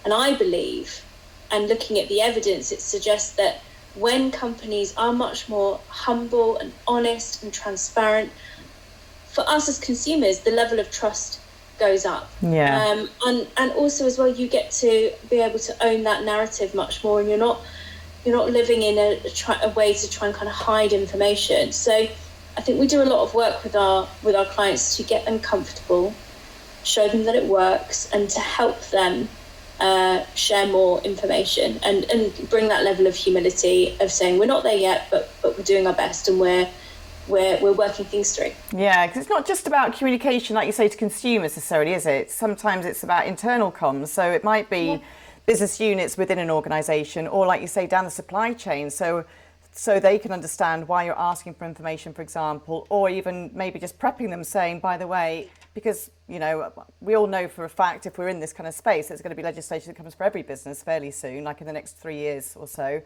And I believe, and looking at the evidence, it suggests that when companies are much more humble and honest and transparent, for us as consumers, the level of trust goes up. Yeah. And also as well, you get to be able to own that narrative much more, and you're not living in a way to try and kind of hide information. So I think we do a lot of work with our clients to get them comfortable, show them that it works, and to help them share more information and bring that level of humility of saying we're not there yet, but we're doing our best, and we're working things through. Yeah, because it's not just about communication, like you say, to consumers necessarily, is it? Sometimes it's about internal comms. So it might be business units within an organisation, or like you say, down the supply chain. So they can understand why you're asking for information, for example, or even maybe just prepping them, saying, by the way, because, you know, we all know for a fact if we're in this kind of space, there's going to be legislation that comes for every business fairly soon, like in the next 3 years or so.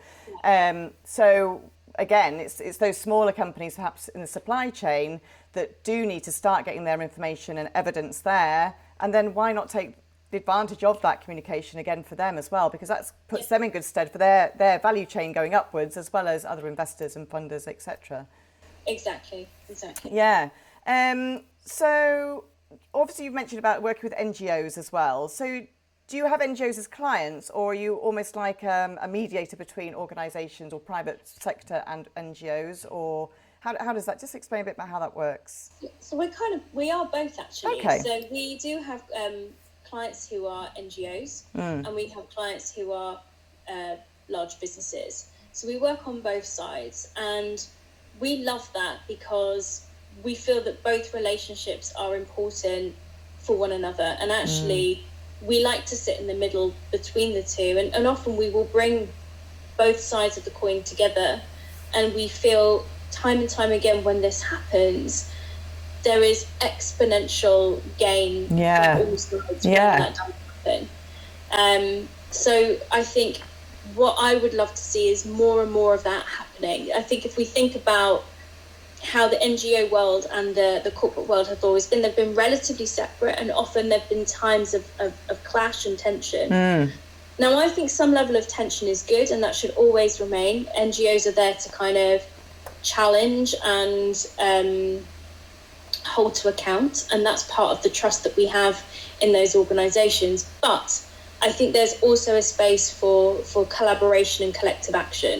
So again, it's those smaller companies, perhaps in the supply chain, that do need to start getting their information and evidence there. And then why not take the advantage of that communication again for them as well, because that puts them in good stead for their value chain going upwards, as well as other investors and funders, etc. Exactly. Yeah. So obviously you've mentioned about working with NGOs as well. So do you have NGOs as clients, or are you almost like a mediator between organisations or private sector and NGOs, or how does that, just explain a bit about how that works? So we are both, actually. Okay. So we do have clients who are NGOs, and we have clients who are large businesses. So we work on both sides, and we love that because we feel that both relationships are important for one another. And actually, we like to sit in the middle between the two. And often we will bring both sides of the coin together. And we feel time and time again, when this happens, there is exponential gain from all sides when that does happen. So I think what I would love to see is more and more of that happening. I think if we think about how the NGO world and the corporate world have always been, they've been relatively separate, and often there have been times of clash and tension. Now, I think some level of tension is good, and that should always remain. NGOs are there to kind of challenge and hold to account, and that's part of the trust that we have in those organisations. But I think there's also a space for collaboration and collective action.